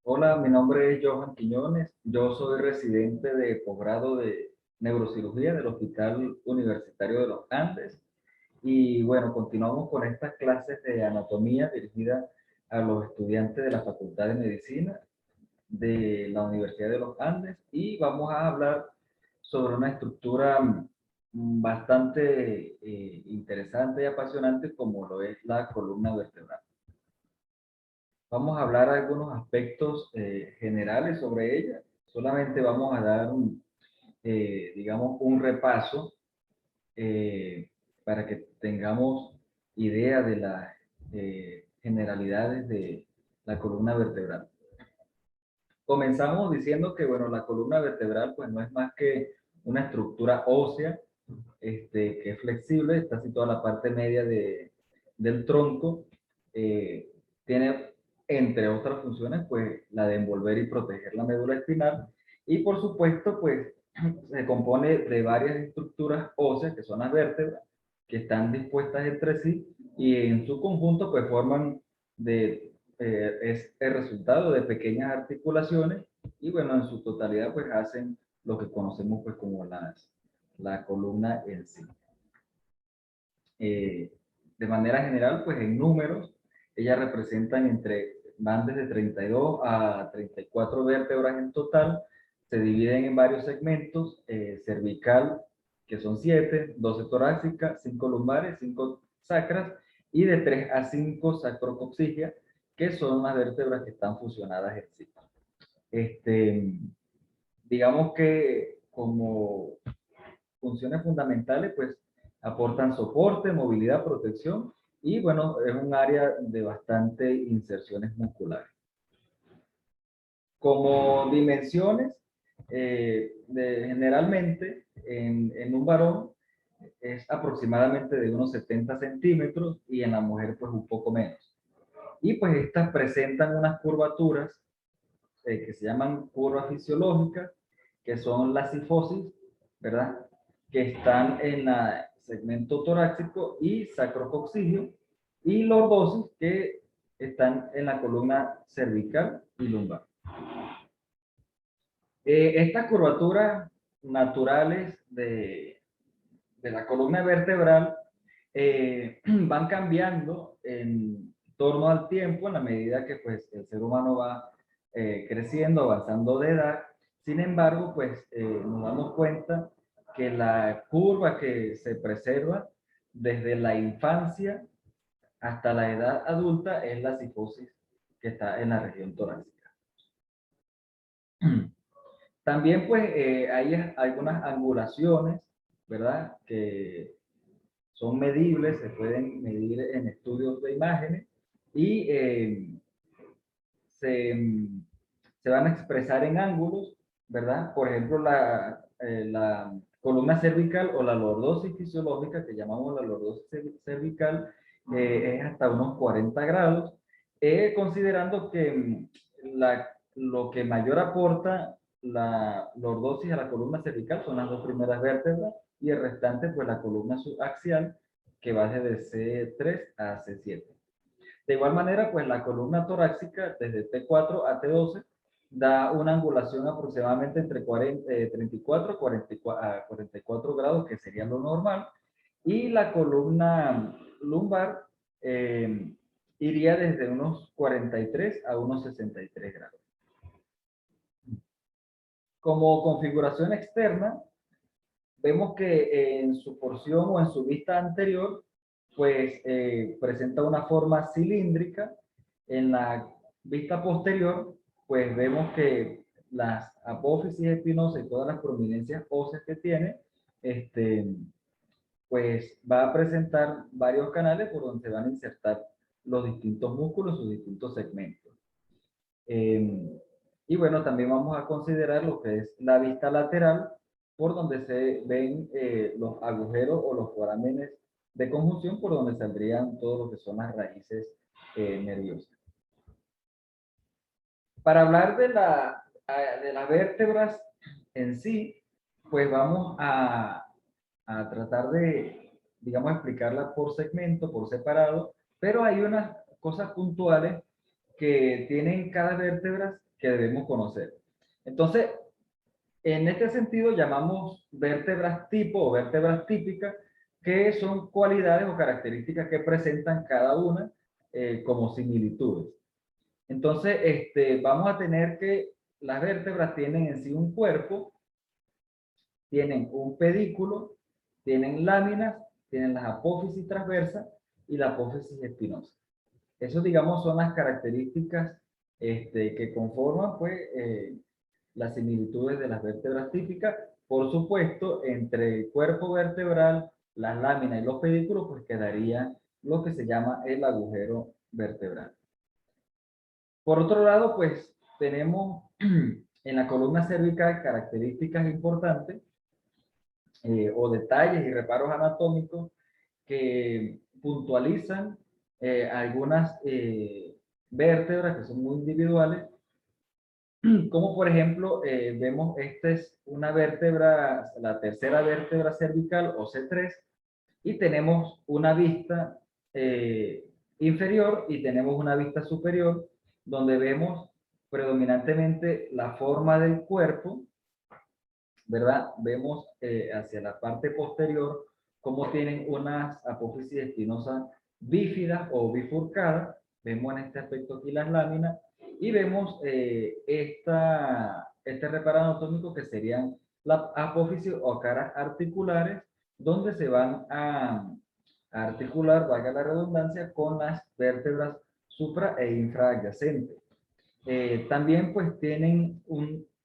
Hola, mi nombre es Johan Quiñones. Yo soy residente de posgrado de neurocirugía del Hospital Universitario de los Andes. Y bueno, continuamos con estas clases de anatomía dirigidas a los estudiantes de la Facultad de Medicina de la Universidad de los Andes. Y vamos a hablar sobre una estructura bastante interesante y apasionante como lo es la columna vertebral. Vamos a hablar algunos aspectos generales sobre ella. Solamente vamos a dar, digamos, un repaso eh, para que tengamos idea de las generalidades de la columna vertebral. Comenzamos diciendo que, bueno, la columna vertebral pues no es más que una estructura ósea que es flexible, está situada en la parte media del tronco, tiene, entre otras funciones, pues la de envolver y proteger la médula espinal, y por supuesto, pues se compone de varias estructuras óseas, que son las vértebras, que están dispuestas entre sí, y en su conjunto, pues forman es el resultado de pequeñas articulaciones, y bueno, en su totalidad, pues hacen lo que conocemos pues como la columna en sí. De manera general, pues en números, ellas representan van desde 32 a 34 vértebras en total, se dividen en varios segmentos, cervical, que son 7, 12 torácicas, 5 lumbares, 5 sacras, y de 3 a 5 sacrocoxígeas, que son las vértebras que están fusionadas en sí. Digamos que como funciones fundamentales, pues aportan soporte, movilidad, protección y bueno, es un área de bastante inserciones musculares. Como dimensiones, generalmente en un varón es aproximadamente de unos 70 centímetros y en la mujer pues un poco menos. Y pues estas presentan unas curvaturas que se llaman curvas fisiológicas, que son la cifosis, ¿verdad? Que están en el segmento torácico y sacrocoxígeo, y lordosis, que están en la columna cervical y lumbar. Estas curvaturas naturales de la columna vertebral van cambiando en torno al tiempo, en la medida que pues, el ser humano va creciendo, avanzando de edad. Sin embargo, pues nos damos cuenta que la curva que se preserva desde la infancia hasta la edad adulta es la cifosis que está en la región torácica. También pues hay algunas angulaciones, ¿verdad? Que son medibles, se pueden medir en estudios de imágenes y se, se van a expresar en ángulos, ¿verdad? Por ejemplo, la columna cervical o la lordosis fisiológica, que llamamos la lordosis cervical, es hasta unos 40 grados, considerando que lo que mayor aporta la lordosis a la columna cervical son las dos primeras vértebras y el restante, pues la columna subaxial, que va desde C3 a C7. De igual manera, pues la columna torácica desde T4 a T12 da una angulación aproximadamente entre 34 a 44 grados, que sería lo normal, y la columna lumbar iría desde unos 43 a unos 63 grados. Como configuración externa, vemos que en su porción o en su vista anterior, pues presenta una forma cilíndrica. En la vista posterior, pues vemos que las apófisis espinosas y todas las prominencias óseas que tiene, pues va a presentar varios canales por donde se van a insertar los distintos músculos, sus distintos segmentos. Y bueno, también vamos a considerar lo que es la vista lateral, por donde se ven los agujeros o los forámenes de conjunción, por donde saldrían todo lo que son las raíces nerviosas. Para hablar de las vértebras en sí, pues vamos a tratar de, digamos, explicarla por segmento, por separado, pero hay unas cosas puntuales que tienen cada vértebra que debemos conocer. Entonces, en este sentido llamamos vértebras tipo o vértebras típicas, que son cualidades o características que presentan cada una como similitudes. Entonces, vamos a tener que las vértebras tienen en sí un cuerpo, tienen un pedículo, tienen láminas, tienen las apófisis transversas y la apófisis espinosa. Eso, digamos, son las características que conforman pues, las similitudes de las vértebras típicas. Por supuesto, entre el cuerpo vertebral, las láminas y los pedículos, pues quedaría lo que se llama el agujero vertebral. Por otro lado, pues tenemos en la columna cervical características importantes o detalles y reparos anatómicos que puntualizan algunas vértebras que son muy individuales, como por ejemplo, vemos, esta es una vértebra, la tercera vértebra cervical o C3, y tenemos una vista inferior y tenemos una vista superior, donde vemos predominantemente la forma del cuerpo, ¿verdad? Vemos hacia la parte posterior cómo tienen unas apófisis espinosas bífidas o bifurcadas. Vemos en este aspecto aquí las láminas y vemos este reparo anatómico que serían las apófisis o caras articulares, donde se van a articular, valga la redundancia, con las vértebras supra e infraadyacentes. También pues tienen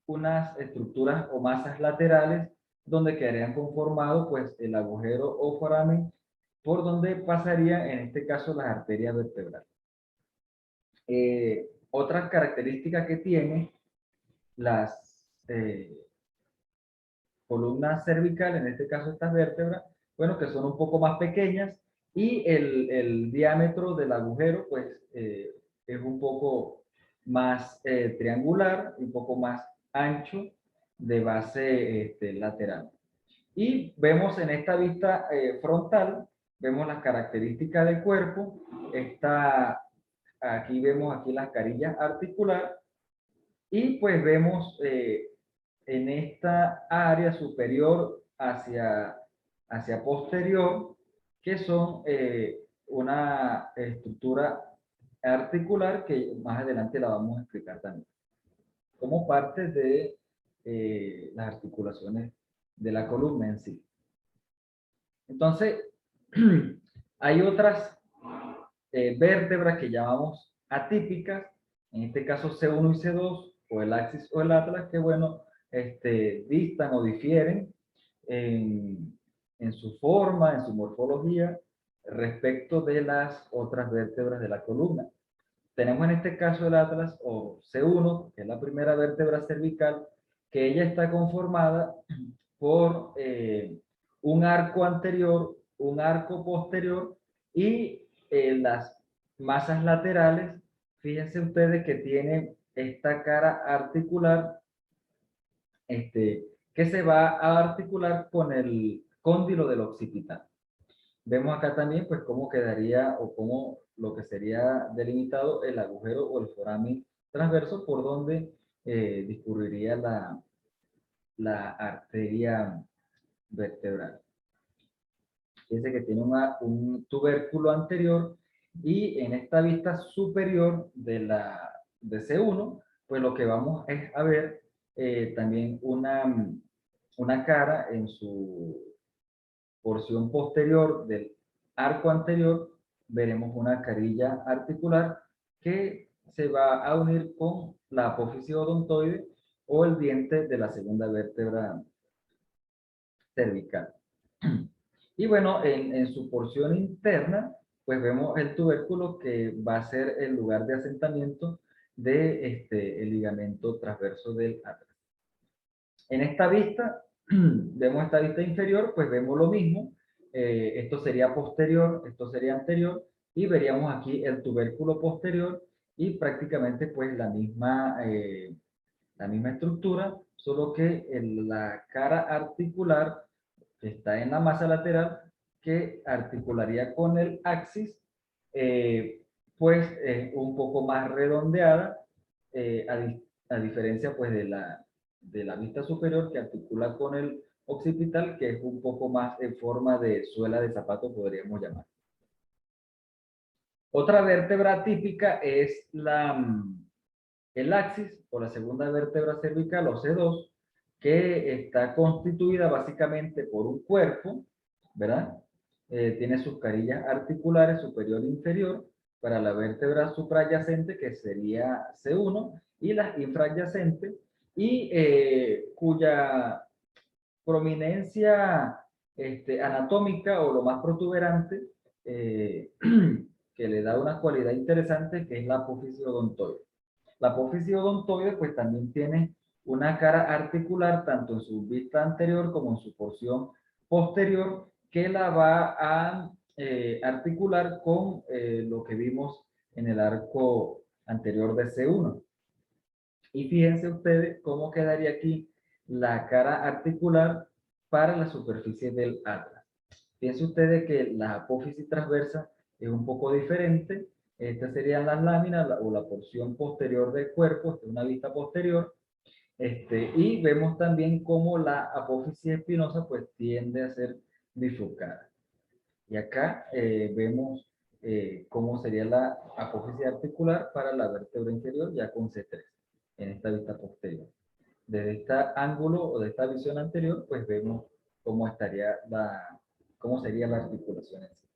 unas estructuras o masas laterales donde quedarían conformados pues el agujero o foramen por donde pasaría en este caso las arterias vertebrales. Otras características que tiene las columnas cervicales, en este caso estas vértebras, bueno, que son un poco más pequeñas y el diámetro del agujero pues es un poco más triangular, un poco más ancho de base lateral. Y vemos en esta vista frontal, vemos las características del cuerpo. Aquí vemos aquí las carillas articulares y pues vemos en esta área superior hacia posterior, que son una estructura articular que más adelante la vamos a explicar también, como parte de las articulaciones de la columna en sí. Entonces, hay otras vértebras que llamamos atípicas, en este caso C1 y C2, o el axis o el atlas, que bueno, distan o difieren en su forma, en su morfología, respecto de las otras vértebras de la columna. Tenemos en este caso el atlas o C1, que es la primera vértebra cervical, que ella está conformada por un arco anterior, un arco posterior y las masas laterales. Fíjense ustedes que tiene esta cara articular que se va a articular con el cóndilo del occipital. Vemos acá también pues cómo quedaría o cómo lo que sería delimitado el agujero o el foramen transverso por donde discurriría la arteria vertebral. Fíjense que tiene un tubérculo anterior y en esta vista superior de C1, pues lo que vamos es a ver también una cara en su porción posterior del arco anterior. Veremos una carilla articular que se va a unir con la apófisis odontoide o el diente de la segunda vértebra cervical. Y bueno, en su porción interna, pues vemos el tubérculo que va a ser el lugar de asentamiento de el ligamento transverso del atlas. En esta vista, vemos esta vista inferior, pues vemos lo mismo. Esto sería posterior, esto sería anterior, y veríamos aquí el tubérculo posterior y prácticamente pues la misma estructura, solo que la cara articular que está en la masa lateral, que articularía con el axis, pues un poco más redondeada, a diferencia pues de la vista superior que articula con el occipital, que es un poco más en forma de suela de zapato, podríamos llamar. Otra vértebra típica es el axis o la segunda vértebra cervical o C2, que está constituida básicamente por un cuerpo, ¿verdad? Tiene sus carillas articulares superior e inferior para la vértebra suprayacente, que sería C1, y las infrayacentes, y cuya prominencia anatómica o lo más protuberante que le da una cualidad interesante, que es la apófisis odontoide. La apófisis odontoide pues también tiene una cara articular tanto en su vista anterior como en su porción posterior, que la va a articular con lo que vimos en el arco anterior de C1. Y fíjense ustedes cómo quedaría aquí la cara articular para la superficie del atlas. Fíjense ustedes que la apófisis transversa es un poco diferente. Estas serían las láminas o la porción posterior del cuerpo, esta es una vista posterior. Y vemos también cómo la apófisis espinosa pues tiende a ser bifurcada. Y acá vemos cómo sería la apófisis articular para la vértebra inferior ya con C3 en esta vista posterior. Desde este ángulo o de esta visión anterior, pues vemos cómo estaría cómo sería la articulación en sí.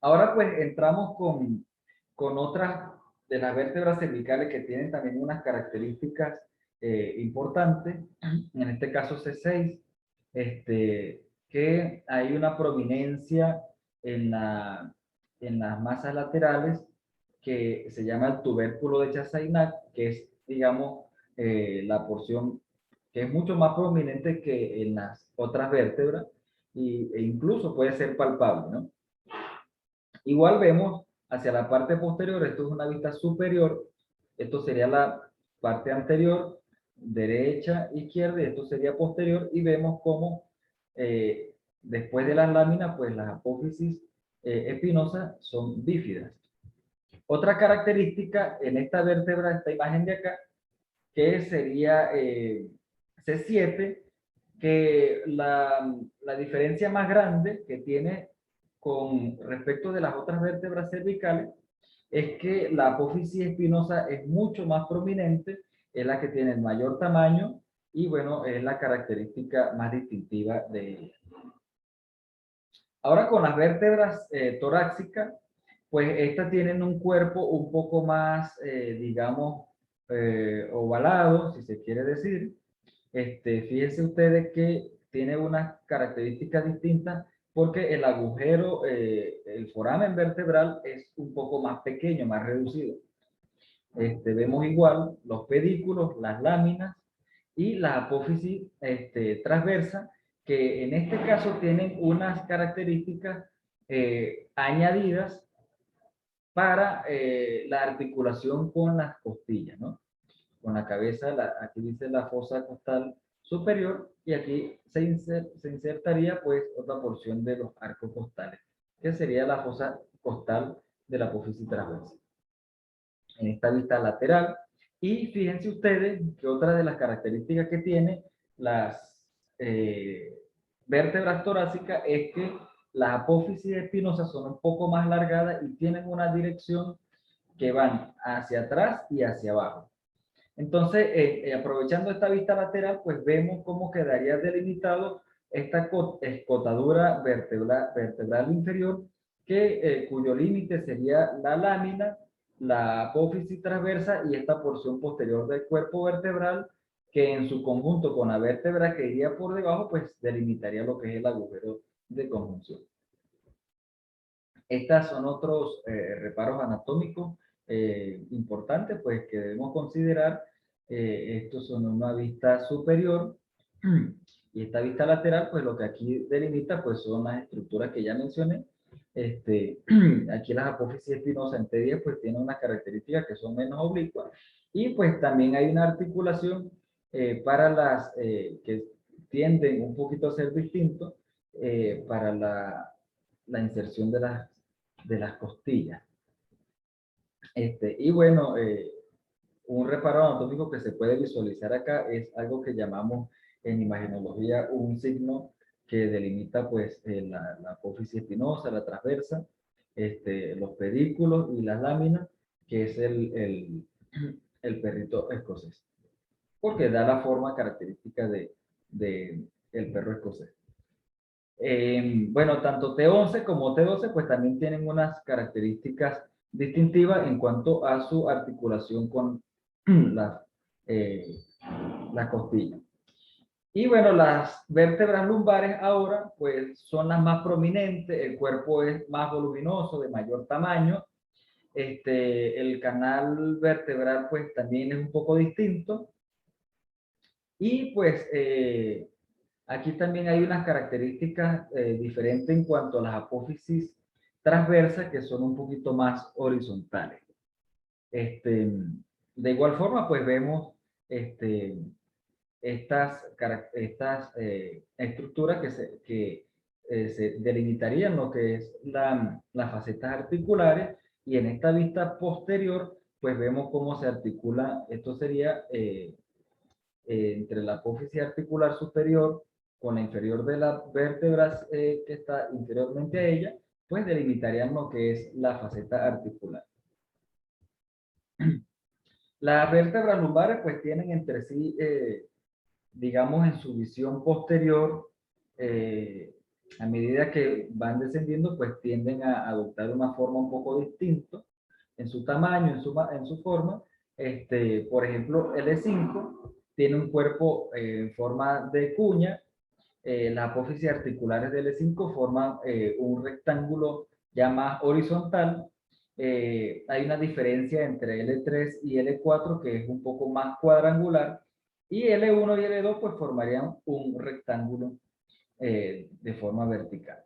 Ahora pues entramos con otras de las vértebras cervicales que tienen también unas características importantes, en este caso C6, que hay una prominencia en, en las masas laterales que se llama el tubérculo de Chassaignac, que es, digamos, la porción que es mucho más prominente que en las otras vértebras e incluso puede ser palpable, ¿no? Igual vemos hacia la parte posterior, esto es una vista superior, esto sería la parte anterior, derecha, izquierda, y esto sería posterior, y vemos cómo después de las láminas, pues las apófisis espinosas son bífidas. Otra característica en esta vértebra, esta imagen de acá, que sería C7, que la diferencia más grande que tiene con respecto de las otras vértebras cervicales es que la apófisis espinosa es mucho más prominente, es la que tiene el mayor tamaño y bueno, es la característica más distintiva de ella. Ahora con las vértebras torácicas, pues estas tienen un cuerpo un poco más, digamos, ovalado, si se quiere decir. Fíjense ustedes que tiene unas características distintas porque el agujero, el foramen vertebral es un poco más pequeño, más reducido. Vemos igual los pedículos, las láminas y la apófisis transversa, que en este caso tienen unas características añadidas para la articulación con las costillas, ¿no? Con la cabeza, aquí dice la fosa costal superior, y aquí se insertaría pues otra porción de los arcos costales, que sería la fosa costal de la apófisis transversa. En esta vista lateral, y fíjense ustedes que otra de las características que tiene las vértebras torácicas es que las apófisis espinosas son un poco más largadas y tienen una dirección que van hacia atrás y hacia abajo. Entonces, aprovechando esta vista lateral, pues vemos cómo quedaría delimitado esta escotadura vertebral inferior, cuyo límite sería la lámina, la apófisis transversa y esta porción posterior del cuerpo vertebral, que en su conjunto con la vértebra que iría por debajo, pues delimitaría lo que es el agujero de conjunción. Estas son otros reparos anatómicos importantes, pues que debemos considerar. Estos son una vista superior y esta vista lateral, pues lo que aquí delimita, pues son las estructuras que ya mencioné. Aquí las apófisis espinosas en T10 pues tienen unas características que son menos oblicuas y pues también hay una articulación para las que tienden un poquito a ser distintos para la inserción de las costillas. Y bueno, un reparo anatómico que se puede visualizar acá es algo que llamamos en imagenología un signo que delimita pues la apófisis espinosa, la transversa, los pedículos y las láminas, que es el perrito escocés, porque da la forma característica de el perro escocés. Bueno, tanto T11 como T12 pues también tienen unas características distintivas en cuanto a su articulación con las, eh, las costillas. Y bueno, las vértebras lumbares ahora pues son las más prominentes, el cuerpo es más voluminoso, de mayor tamaño, el canal vertebral pues también es un poco distinto y pues aquí también hay unas características diferentes en cuanto a las apófisis transversas que son un poquito más horizontales. De igual forma pues vemos estas estructuras que se delimitarían lo que es las facetas articulares y en esta vista posterior pues vemos cómo se articula, esto sería entre la apófisis articular superior con la inferior de las vértebras que está inferiormente a ella, pues delimitarían lo que es la faceta articular. Las vértebras lumbares pues tienen entre sí digamos, en su visión posterior, a medida que van descendiendo, pues tienden a adoptar una forma un poco distinta en su tamaño, en su forma. Por ejemplo, el E5 tiene un cuerpo en forma de cuña. Las apófisis articulares del E5 forman un rectángulo ya más horizontal. Hay una diferencia entre L3 y L4 que es un poco más cuadrangular y L1 y L2 pues formarían un rectángulo de forma vertical.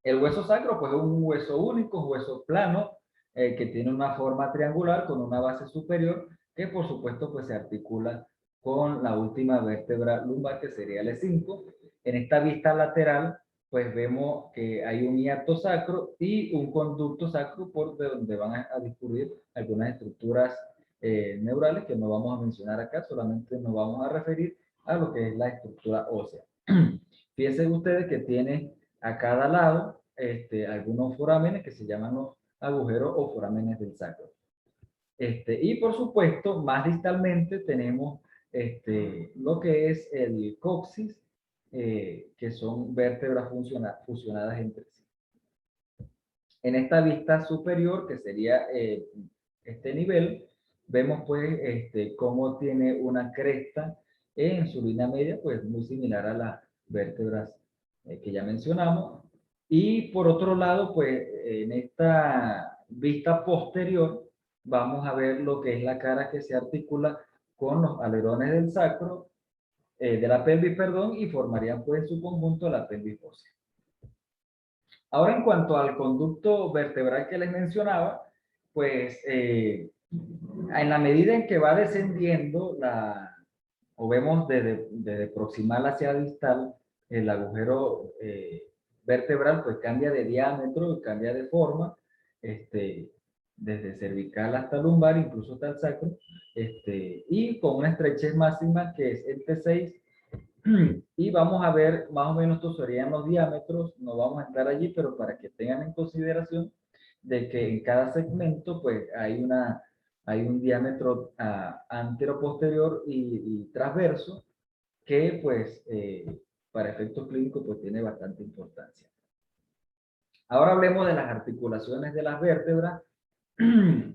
El hueso sacro pues es un hueso único, un hueso plano que tiene una forma triangular con una base superior que por supuesto pues se articula con la última vértebra lumbar que sería el E5. En esta vista lateral pues vemos que hay un hiato sacro y un conducto sacro por donde van a discurrir algunas estructuras neurales que no vamos a mencionar acá, solamente nos vamos a referir a lo que es la estructura ósea. Fíjense ustedes que tiene a cada lado algunos forámenes que se llaman los agujeros o forámenes del sacro. Y por supuesto, más distalmente tenemos lo que es el coxis, que son vértebras fusionadas entre sí. En esta vista superior, que sería este nivel, vemos pues cómo tiene una cresta en su línea media, pues muy similar a las vértebras que ya mencionamos. Y por otro lado, pues en esta vista posterior, vamos a ver lo que es la cara que se articula con los alerones del sacro, de la pelvis, perdón, y formarían pues en su conjunto la pelvis ósea. Ahora, en cuanto al conducto vertebral que les mencionaba, pues en la medida en que va descendiendo o vemos desde proximal hacia distal, el agujero vertebral pues cambia de diámetro y cambia de forma, desde cervical hasta lumbar, incluso hasta el sacro, y con una estrechez máxima que es el T6. Y vamos a ver, más o menos estos serían los diámetros, no vamos a estar allí, pero para que tengan en consideración de que en cada segmento pues hay un diámetro antero-posterior y transverso que pues para efectos clínicos pues tiene bastante importancia. Ahora hablemos de las articulaciones de las vértebras.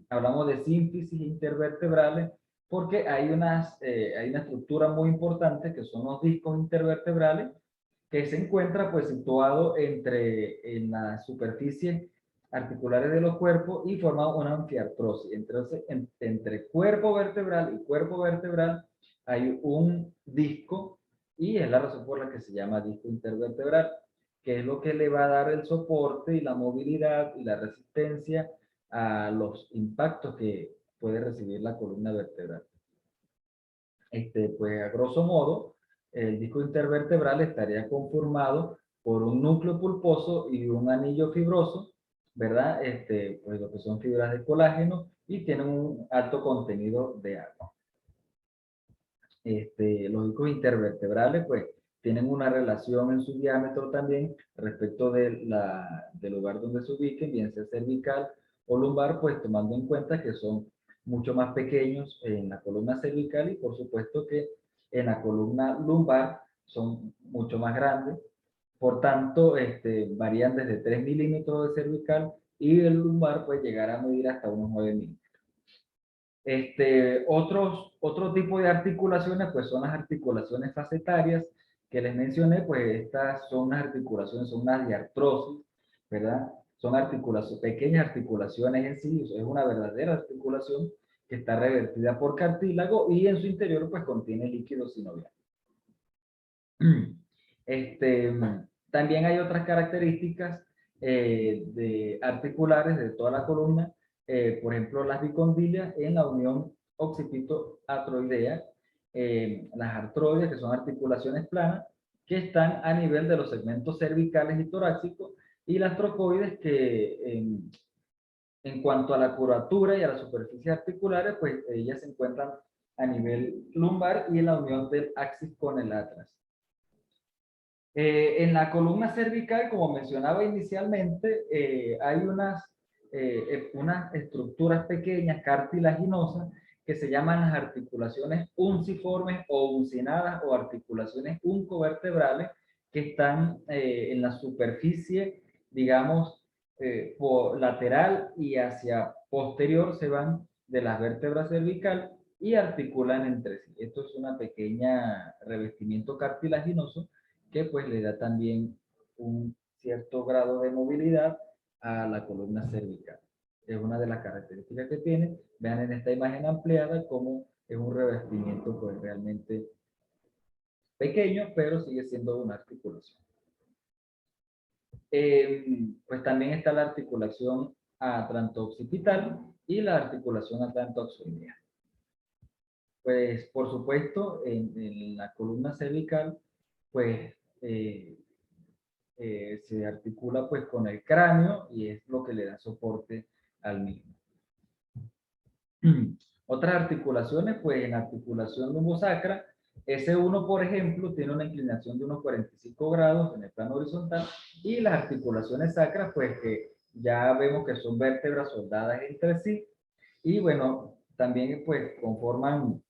Hablamos de sínfisis intervertebrales porque hay una estructura muy importante que son los discos intervertebrales que se encuentra pues situado en la superficie articulares de los cuerpos y forma una anfiartrosis. Entonces, entre cuerpo vertebral y cuerpo vertebral hay un disco y es la razón por la que se llama disco intervertebral, que es lo que le va a dar el soporte y la movilidad y la resistencia a los impactos que puede recibir la columna vertebral. Pues a grosso modo, el disco intervertebral estaría conformado por un núcleo pulposo y un anillo fibroso ¿verdad? Pues lo que son fibras de colágeno y tienen un alto contenido de agua. Los discos intervertebrales, pues, tienen una relación en su diámetro también respecto del lugar donde se ubiquen, bien sea cervical o lumbar, pues tomando en cuenta que son mucho más pequeños en la columna cervical y por supuesto que en la columna lumbar son mucho más grandes. Por tanto, varían desde 3 milímetros de cervical y el lumbar puede llegar a medir hasta unos 9 milímetros. Otro tipo de articulaciones, pues son las articulaciones facetarias que les mencioné, pues estas son unas articulaciones, son unas diartrosis, ¿verdad? Son articulaciones, pequeñas articulaciones en sí, es una verdadera articulación que está revertida por cartílago y en su interior pues contiene líquido sinovial. Este, También hay otras características de articulares de toda la columna, por ejemplo, las bicondilias en la unión occipito-atroidea, las artroides, que son articulaciones planas, que están a nivel de los segmentos cervicales y torácicos, y las trocoides, que en cuanto a la curvatura y a las superficies articulares, pues ellas se encuentran a nivel lumbar y en la unión del axis con el atlas. En la columna cervical, como mencionaba inicialmente, hay unas estructuras pequeñas cartilaginosas que se llaman las articulaciones unciformes o uncinadas o articulaciones uncovertebrales que están en la superficie, digamos, por lateral y hacia posterior se van de las vértebras cervical y articulan entre sí. Esto es una pequeña revestimiento cartilaginoso que pues le da también un cierto grado de movilidad a la columna cervical. Es una de las características que tiene. Vean en esta imagen ampliada cómo es un revestimiento pues realmente pequeño, pero sigue siendo una articulación. Pues también está la articulación atlanto-occipital y la articulación atlanto-axoidea. Pues por supuesto, en la columna cervical, pues se articula pues con el cráneo y es lo que le da soporte al mismo. Otras articulaciones, pues en la articulación lumbosacra, S1, por ejemplo, tiene una inclinación de unos 45 grados en el plano horizontal y las articulaciones sacras, pues que ya vemos que son vértebras soldadas entre sí y bueno, también pues conforman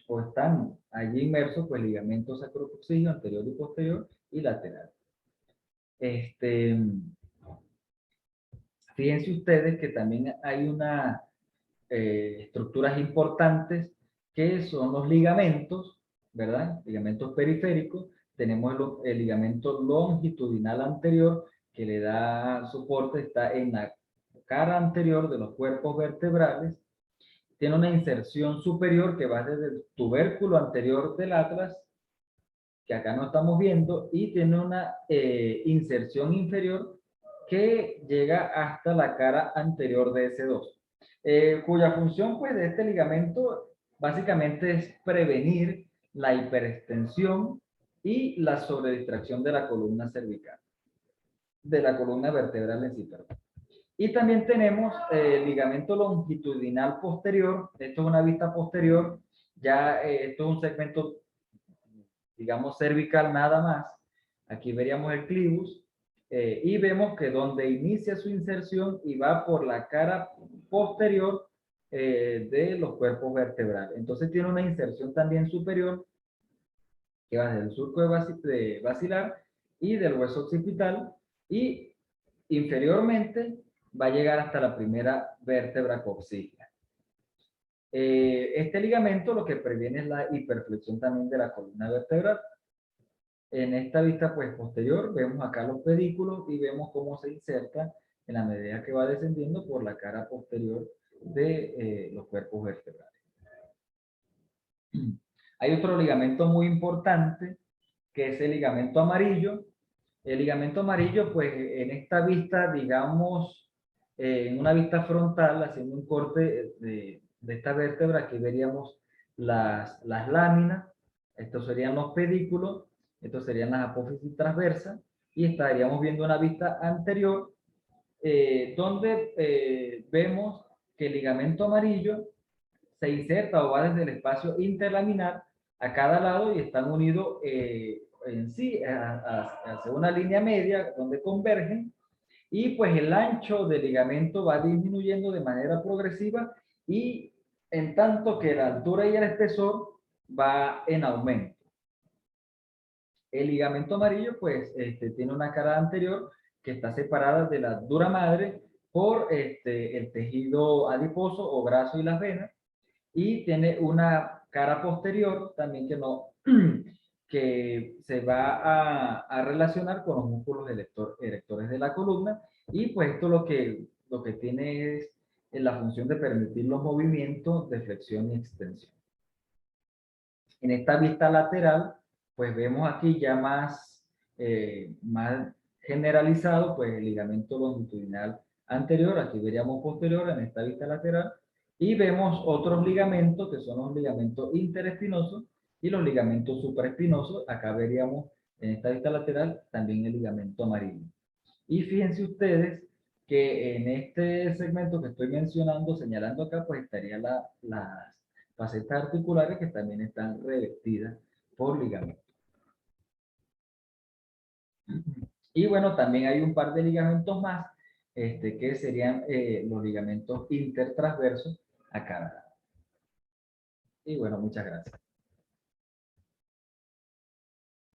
o están allí inmersos pues ligamentos sacrococcígeos anterior y posterior y lateral. Fíjense ustedes que también hay unas estructuras importantes que son los ligamentos, ¿verdad? Ligamentos periféricos. Tenemos el ligamento longitudinal anterior que le da soporte, está en la cara anterior de los cuerpos vertebrales. Tiene una inserción superior que va desde el tubérculo anterior del atlas, que acá no estamos viendo, y tiene una inserción inferior que llega hasta la cara anterior de S2, cuya función pues de este ligamento básicamente es prevenir la hiperextensión y la sobredistracción de la columna cervical, de la columna vertebral en sí, perdón. Y también tenemos el ligamento longitudinal posterior. Esto es una vista posterior, ya esto es un segmento, digamos, cervical nada más. Aquí veríamos el clivus y vemos que donde inicia su inserción y va por la cara posterior de los cuerpos vertebrales. Entonces tiene una inserción también superior que va desde el surco de basilar y del hueso occipital y inferiormente va a llegar hasta la primera vértebra coxígea. Este ligamento lo que previene es la hiperflexión también de la columna vertebral. En esta vista pues posterior vemos acá los pedículos y vemos cómo se inserta en la medida que va descendiendo por la cara posterior de los cuerpos vertebrales. Hay otro ligamento muy importante que es el ligamento amarillo. El ligamento amarillo pues en esta vista, digamos, en una vista frontal, haciendo un corte de esta vértebra, aquí veríamos las láminas, estos serían los pedículos, estos serían las apófisis transversas, y estaríamos viendo una vista anterior donde vemos que el ligamento amarillo se inserta o va desde el espacio interlaminar a cada lado y están unidos en sí hacia una línea media donde convergen, y pues el ancho del ligamento va disminuyendo de manera progresiva, y en tanto que la altura y el espesor va en aumento. El ligamento amarillo pues tiene una cara anterior que está separada de la dura madre por el tejido adiposo o graso y las venas, y tiene una cara posterior también que no que se va a relacionar con los músculos erectores de la columna, y pues esto lo que tiene es la función de permitir los movimientos de flexión y extensión. En esta vista lateral pues vemos aquí ya más generalizado pues el ligamento longitudinal anterior, aquí veríamos posterior en esta vista lateral, y vemos otros ligamentos que son los ligamentos interespinosos y los ligamentos supraespinosos. Acá veríamos en esta vista lateral también el ligamento amarillo. Y fíjense ustedes que en este segmento que estoy mencionando, señalando acá, pues estarían las facetas articulares que también están revestidas por ligamentos. Y bueno, también hay un par de ligamentos más, que serían los ligamentos intertransversos a cada lado. Y bueno, muchas gracias.